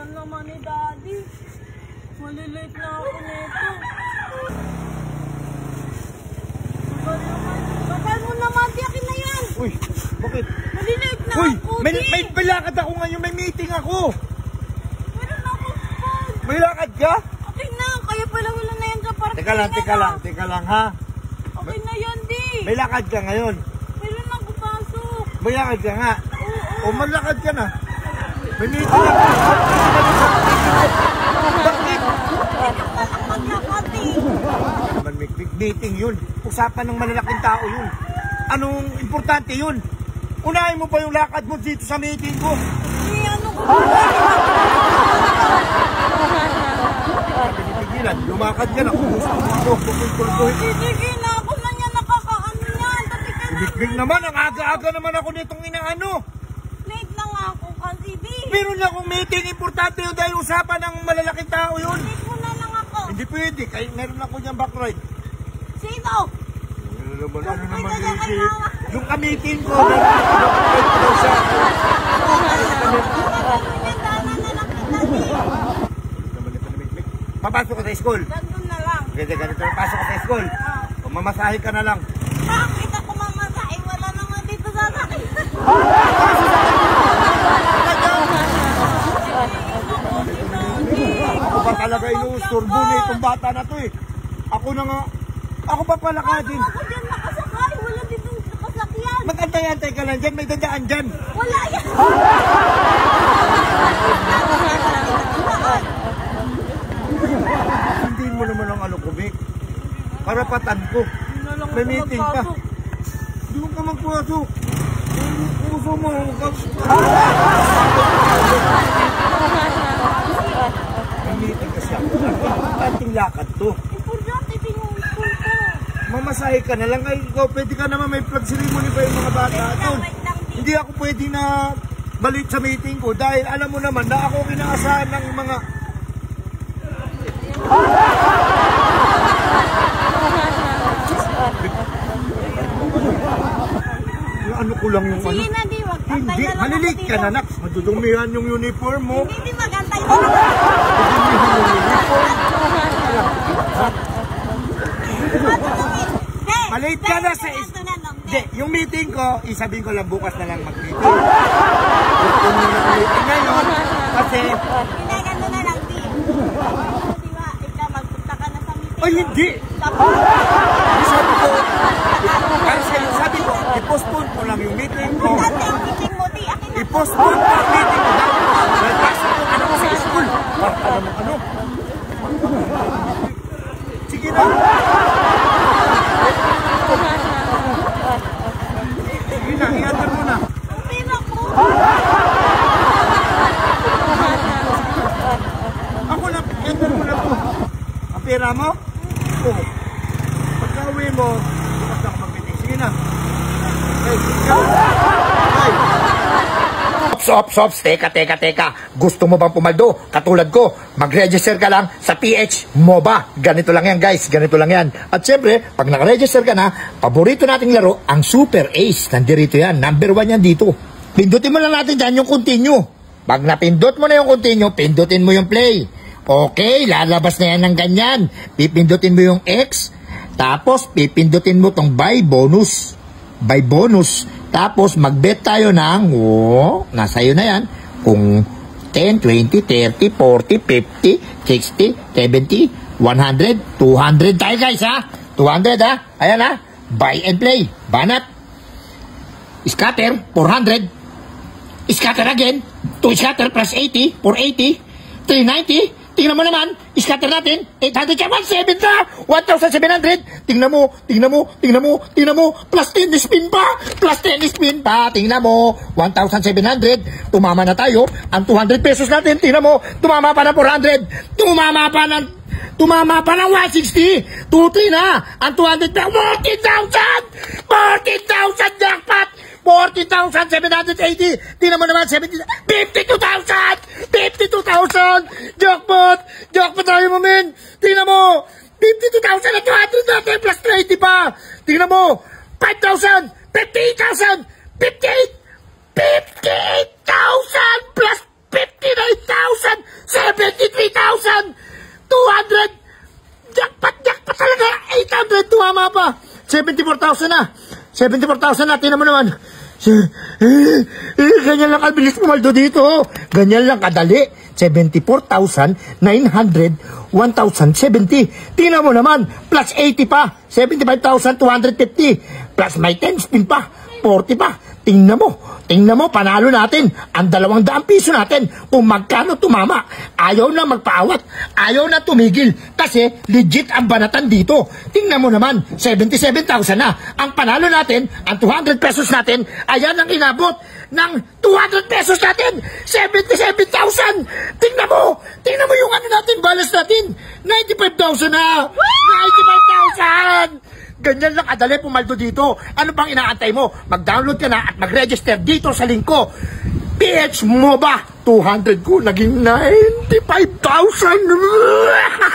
Ano naman ni Daddy? Malilate na ako nito. Bakal mo naman, tiyakin na yan. Uy, bakit? Malilate na Uy, ako. may balakad ako ngayon, may meeting ako. Meron ako pag. May lakad ka? Okay na, kaya pala wala na yan sa parking. Teka lang ha. Okay na yan, di. May lakad ka ngayon. Meron ako pasok. May lakad ka nga. Oo. O malakad ka na. May meeting ako. Bakit? Maglakad eh. May meeting yun. Usapan ng malalaking tao yun. Anong importante yun? Unahin mo pa yung lakad mo dito sa meeting ko. Ano ko? Pinipigilan, lumakad ka na. Sige na ako na yan, nakakaano yan. Big naman, ang aga-aga naman ako nitong inaano. Late lang ako kasi di. Meron na akong meeting, importante yun dahil usapan ng malalaking tao yun. Late mo na lang ako. Hindi pwede, kahit meron ako niyang backride. Sino? Ano naman Pwede yun? na Yung ka-meeting ko, backride ko daw siya. Papasok ka sa school. Gandun na lang. Ganito, pasok ka sa school. Mamasahe ka na lang. Bakit ako mamasahe? Wala naman dito sa akin. Ako pa talaga inuusturbo na itong bata na to eh. Ako na nga. Ako pa palakadin. Ako dyan nakasakay. Wala dito nakasakyan. Mag-antay-antay ka lang dyan. May dadaan dyan. Wala yan. Hindi mo naman ang ano ko, Vic. Karapatan ko. May meeting pa. Doon ka magpasok. Puso mo. May meeting ka siya. Importanting lakad to. Importante din yung school ko. Mamasahe ka na lang. Ay, ikaw, pwede ka naman may flag ceremony pa yung mga bata doon. Hindi ako pwede na balik sa meeting ko dahil alam mo naman na ako kinaasahan ng mga... Ano ko lang yung ano? Sige na, di. Wag Hindi, antay na lang malilate ako ka na, dito. Nax. Madudumihan yung uniform mo. Hindi, magantay na lang. Madudumihan yung uniform. Malate ka na sa... Hindi, yung meeting ko, isabihin ko lang bukas na lang mag-meeting. Gusto nyo na meeting ngayon kasi... Hindi, ganito na lang, di. Di ba, ikaw magpunta ka na sa meeting. Ay, hindi! Tapos, Sabi ko, kasi sabi ko, i-postpone ko lang yung meeting ko. dati ang meeting mo, di. Akin na. I-postpone ko yung meeting ko dahil pasok yung anak ko sa school. Para mo ano? Sige na. Sige na, iatan mo na. Ang pera ko. Ako na, iatan mo na to. Ang pera mo? Oo. Pagka-uwi mo, bukas na ako mag-meeting. Sige na. Hey, Ops, teka. Gusto mo bang pumaldo? Katulad ko, mag-register ka lang sa PH MOBA. Ganito lang yan, guys. Ganito lang yan. At syempre, pag naka-register ka na, paborito nating laro, ang Super Ace. Nandirito yan. Number 1 yan dito. Pindutin mo lang natin dyan yung continue. Pag napindot mo na yung continue, pindutin mo yung play. Okay, lalabas na yan ng ganyan. Pipindutin mo yung X. Tapos, pipindutin mo tong buy bonus. Tapos, mag-bet tayo ng, nasa iyo na yan, kung 10, 20, 30, 40, 50, 60, 70, 100, 200 tayo guys ha. 200 ha. Ayan ha. Buy and play. Banat. Scatter, 400. Scatter again. 2 scatter plus 80, 480. 390. Tingnan mo naman, scatter natin, 800 siya, 1,700 na, 1,700. Tingnan mo, plus 10 spin pa, tingnan mo, 1,700, tumama na tayo, ang 200 pesos natin, tingnan mo, tumama pa ng 400, tumama pa ng 160, 2,3 na, ang 200 na, 14,000 jackpot, 40,780. Tingnan mo naman, 52,000! Jackpot tayo mo, men! Tingnan mo! 52,000 at 200 natin plus 30 pa! Tingnan mo! 5,000! 58,000! 58,000 plus 59,000! 74,000 na. 74,000 na, tinan mo naman. Ganyan lang kabilis pumaldo dito. Ganyan lang kadali. 74,900, 1,070. Tingnan mo naman, plus 80 pa. 75,250. Plus may 10 spin pa. 40 pa. Tingnan mo, panalo natin ang 200 piso natin kung magkano tumama. Ayaw na magpaawat, ayaw na tumigil kasi legit ang banatan dito. Tingnan mo naman, 77,000 na. Ang panalo natin, ang 200 pesos natin, ayan ang inabot ng 200 pesos natin, 77,000. Tingnan mo yung ano natin, balance natin, 95,000 na. 95,000. Ganyan lang kadali pumaldo dito. Ano bang inaantay mo? Mag-download ka na at mag-register dito sa link ko. PH MOBA 200 ko naging 95,000.